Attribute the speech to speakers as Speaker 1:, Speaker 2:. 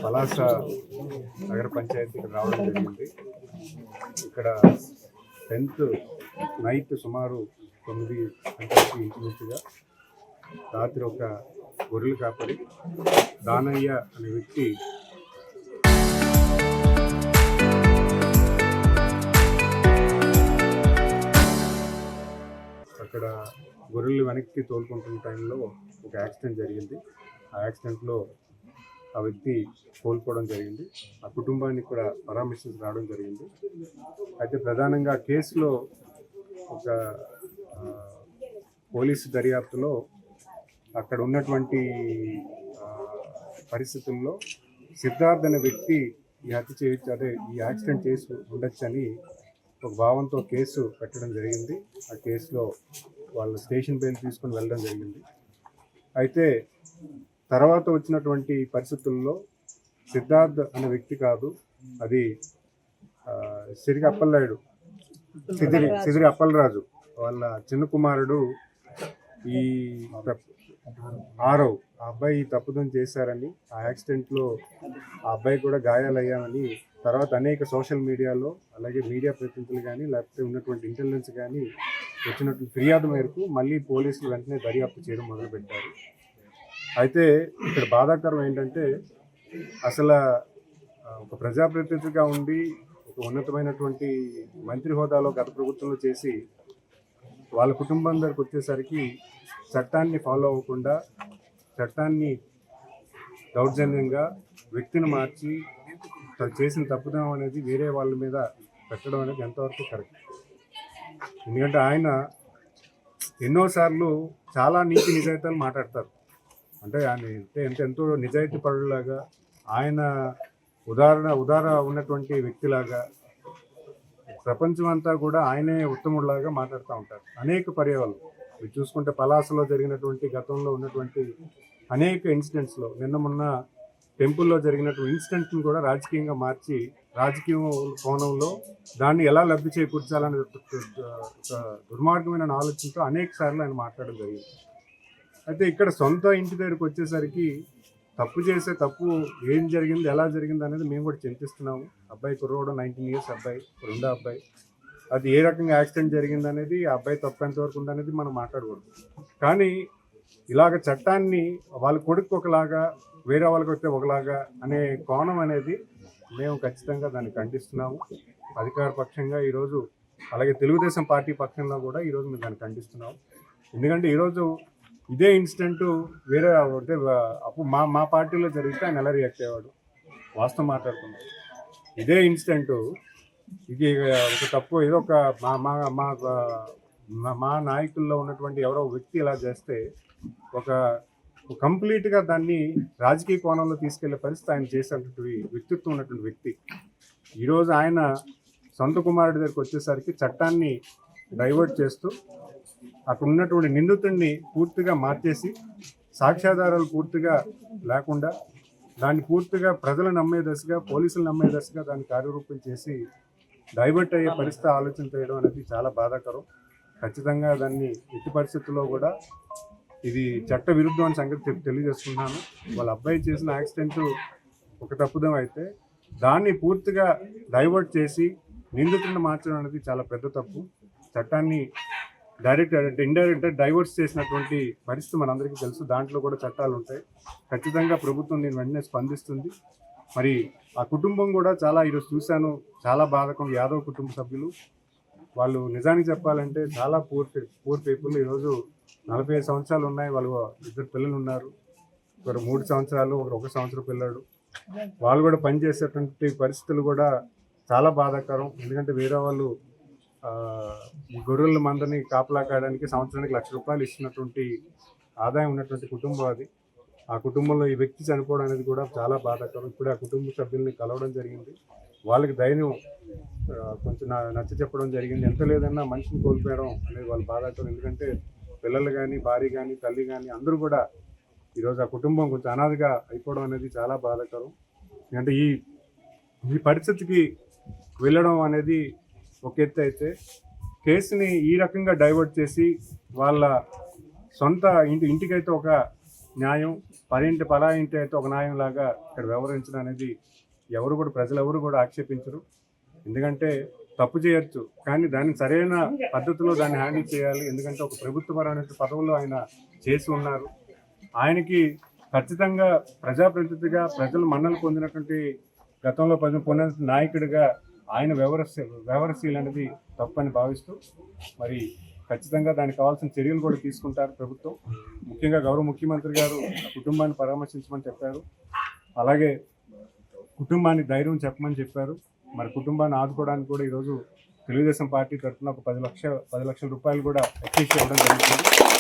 Speaker 1: పలాస నగర పంచాయతీకి రావడం జరిగింది. ఇక్కడ 10th నైట్ సుమారు 9 గంటలకి ఇంచుమించుగా రాత్రి ఒక గొర్రెలు కాపరి దానయ్య అనే వ్యక్తి అక్కడ గొర్రెలు వెనక్కి తోలుకుంటున్న టైంలో ఒక యాక్సిడెంట్ జరిగింది. ఆ యాక్సిడెంట్లో ఆ వ్యక్తి కోల్పోవడం జరిగింది. ఆ కుటుంబాన్ని కూడా పరామర్శించి రావడం జరిగింది. అయితే ప్రధానంగా కేసులో ఒక పోలీసు దర్యాప్తులో అక్కడ ఉన్నటువంటి పరిస్థితుల్లో సిద్ధార్థ్ అనే వ్యక్తి ఈ హత్య చేయొచ్చు, అదే ఈ యాక్సిడెంట్ చేసి ఉండొచ్చని ఒక భావంతో కేసు పెట్టడం జరిగింది. ఆ కేసులో వాళ్ళ స్టేషన్ బెయిల్ తీసుకొని వెళ్ళడం జరిగింది. అయితే తర్వాత వచ్చినటువంటి పరిస్థితుల్లో సిద్ధార్థ్ అనే వ్యక్తి కాదు, అది సిదిరి అప్పలరాజు వాళ్ళ చిన్న కుమారుడు ఈ ఆరవ్ ఆ అబ్బాయి తప్పుదం చేశారని, ఆ యాక్సిడెంట్లో ఆ అబ్బాయి కూడా గాయాలయ్యామని తర్వాత అనేక సోషల్ మీడియాలో అలాగే మీడియా ప్రతినిధులు కానీ లేకపోతే ఉన్నటువంటి ఇంటెలిజెన్స్ కానీ వచ్చినటువంటి ఫిర్యాదు మేరకు మళ్ళీ పోలీసులు వెంటనే దర్యాప్తు చేయడం మొదలుపెట్టారు. అయితే ఇక్కడ బాధాకరం ఏంటంటే అసలు ఒక ప్రజాప్రతినిధిగా ఉండి ఒక ఉన్నతమైనటువంటి మంత్రి హోదాలో గత ప్రభుత్వంలో చేసి వాళ్ళ కుటుంబం దగ్గరికి వచ్చేసరికి చట్టాన్ని ఫాలో అవ్వకుండా చట్టాన్ని దౌర్జన్యంగా వ్యక్తిని మార్చి చేసిన తప్పుదనం అనేది వేరే వాళ్ళ మీద పెట్టడం అనేది ఎంతవరకు కరెక్ట్? ఎందుకంటే ఆయన ఎన్నోసార్లు చాలా నీతి నిజాయితీలు మాట్లాడతారు. అంటే ఆయన ఎంతో నిజాయితీ పరులాగా, ఆయన ఉదార ఉన్నటువంటి వ్యక్తిలాగా, ప్రపంచం అంతా కూడా ఆయనే ఉత్తముడిలాగా మాట్లాడుతూ ఉంటారు. అనేక పర్యాయాలు మీరు చూసుకుంటే పలాసలో జరిగినటువంటి గతంలో ఉన్నటువంటి అనేక ఇన్సిడెంట్స్లో మొన్న టెంపుల్లో జరిగినటువంటి ఇన్సిడెంట్ని కూడా రాజకీయంగా మార్చి రాజకీయ కోణంలో దాన్ని ఎలా లబ్ధి చేకూర్చాలనే దుర్మార్గమైన ఆలోచనతో అనేక సార్లు ఆయన మాట్లాడడం జరిగింది. అయితే ఇక్కడ సొంత ఇంటి దగ్గరికి వచ్చేసరికి తప్పు ఏం జరిగింది, ఎలా జరిగింది అనేది మేము కూడా చింతిస్తున్నాము. అబ్బాయి కుర్రోడు 19 years అబ్బాయి, రెండో అబ్బాయి, అది ఏ రకంగా యాక్సిడెంట్ జరిగింది అనేది, ఆ అబ్బాయి తప్పు ఎంతవరకు ఉందనేది మనం మాట్లాడకూడదు. కానీ ఇలాగ చట్టాన్ని వాళ్ళ కొడుకు ఒకలాగా వేరే వాళ్ళకి వస్తే ఒకలాగా అనే కోణం అనేది మేము ఖచ్చితంగా దాన్ని ఖండిస్తున్నాము. అధికార పక్షంగా ఈరోజు అలాగే తెలుగుదేశం పార్టీ పక్షంలో కూడా ఈరోజు మేము దాన్ని ఖండిస్తున్నాము. ఎందుకంటే ఈరోజు ఇదే ఇన్సిడెంట్ వేరే అంటే అప్పుడు మా పార్టీలో జరిగితే ఆయన ఎలా రియాక్ట్ అయ్యేవాడు? వాస్తవం మాట్లాడుతున్నాం. ఇదే ఇన్సిడెంట్ ఇది ఒక తప్పు ఏదో ఒక మా నాయకుల్లో ఉన్నటువంటి ఎవరో వ్యక్తి ఇలా చేస్తే ఒక కంప్లీట్గా దాన్ని రాజకీయ కోణంలో తీసుకెళ్లే పరిస్థితి ఆయన చేసేటువంటి వ్యక్తిత్వం ఉన్నటువంటి వ్యక్తి. ఈరోజు ఆయన సొంత కుమారుడి దగ్గరికి వచ్చేసరికి చట్టాన్ని డైవర్ట్ చేస్తూ అక్కడ ఉన్నటువంటి నిందితుడిని పూర్తిగా మార్చేసి సాక్ష్యాధారాలు పూర్తిగా లేకుండా దాన్ని పూర్తిగా ప్రజలు నమ్మే దశగా, పోలీసులు నమ్మే దశగా దాన్ని కార్యరూపం చేసి డైవర్ట్ అయ్యే పరిస్థితి ఆలోచన చేయడం అనేది చాలా బాధాకరం. ఖచ్చితంగా దాన్ని ఎట్టి పరిస్థితుల్లో కూడా ఇది చట్ట విరుద్ధం అని సంగతి తెలియజేస్తున్నాను. వాళ్ళ అబ్బాయి చేసిన యాక్సిడెంట్ ఒక తప్పుదం అయితే దాన్ని పూర్తిగా డైవర్ట్ చేసి నిందితుడిని మార్చడం అనేది చాలా పెద్ద తప్పు. చట్టాన్ని డైరెక్ట్ అంటే ఇండైరెక్ట్గా డైవర్ట్స్ చేసినటువంటి పరిస్థితి మనందరికీ తెలుసు. దాంట్లో కూడా చట్టాలు ఉంటాయి. ఖచ్చితంగా ప్రభుత్వం దీన్ని వెంటనే స్పందిస్తుంది. మరి ఆ కుటుంబం కూడా చాలా ఈరోజు చూశాను, చాలా బాధకం. యాదవ్ కుటుంబ సభ్యులు వాళ్ళు నిజానికి చెప్పాలంటే చాలా పూర్ పీపుల్. ఈరోజు 45 సంవత్సరాలు ఉన్నాయి, వాళ్ళు 2 పిల్లలు ఉన్నారు. ఒకరు 3 సంవత్సరాలు, ఒకరు 1 సంవత్సరం పిల్లాడు. వాళ్ళు కూడా పనిచేసేటువంటి పరిస్థితులు కూడా చాలా బాధాకరం. ఎందుకంటే వేరే వాళ్ళు ఈ గొర్రెల మందని కాపలా కాయడానికి సంవత్సరానికి ₹1,00,000 ఇస్తున్నటువంటి ఆదాయం ఉన్నటువంటి కుటుంబం అది. ఆ కుటుంబంలో ఈ వ్యక్తి చనిపోవడం అనేది కూడా చాలా బాధాకరం. ఇప్పుడే ఆ కుటుంబ సభ్యుల్ని కలవడం జరిగింది. వాళ్ళకి ధైర్యం కొంచెం నచ్చ చెప్పడం జరిగింది. ఎంత లేదన్నా మనిషిని కోల్పోయడం అనేది వాళ్ళు బాధాకరం. ఎందుకంటే పిల్లలు కానీ, భార్య కానీ, తల్లి కానీ అందరూ కూడా ఈరోజు ఆ కుటుంబం కొంచెం అనాథగా అయిపోవడం అనేది చాలా బాధాకరం. అంటే ఈ పరిస్థితికి వెళ్ళడం అనేది ఒక ఎత్తు అయితే, కేసుని ఈ రకంగా డైవర్ట్ చేసి వాళ్ళ సొంత ఇంటికైతే ఒక న్యాయం, పరింటి పలా ఇంటి అయితే ఒక న్యాయం లాగా ఇక్కడ వ్యవహరించడం అనేది ఎవరు కూడా, ప్రజలు ఎవరు కూడా ఆక్షేపించరు. ఎందుకంటే తప్పు చేయొచ్చు, కానీ దాన్ని సరైన పద్ధతిలో దాన్ని హ్యాండిల్ చేయాలి. ఎందుకంటే ఒక ప్రభుత్వపరమైన పదవుల్లో ఆయన చేసి ఉన్నారు. ఆయనకి ఖచ్చితంగా ప్రజాప్రతినిధిగా ప్రజలు మన్నలు పొందినటువంటి గతంలో పొందిన నాయకుడిగా ఆయన వ్యవహరశీలు అనేది తప్పని భావిస్తూ మరి ఖచ్చితంగా దానికి కావాల్సిన చర్యలు కూడా తీసుకుంటారు ప్రభుత్వం. ముఖ్యంగా గౌరవ ముఖ్యమంత్రి గారు కుటుంబాన్ని పరామర్శించమని చెప్పారు. అలాగే కుటుంబాన్ని ధైర్యం చెప్పమని చెప్పారు. మరి కుటుంబాన్ని ఆదుకోవడానికి కూడా ఈరోజు తెలుగుదేశం పార్టీ తరఫున ఒక 10 లక్షల రూపాయలు కూడా ఎక్కించి ఇవ్వడం జరుగుతుంది.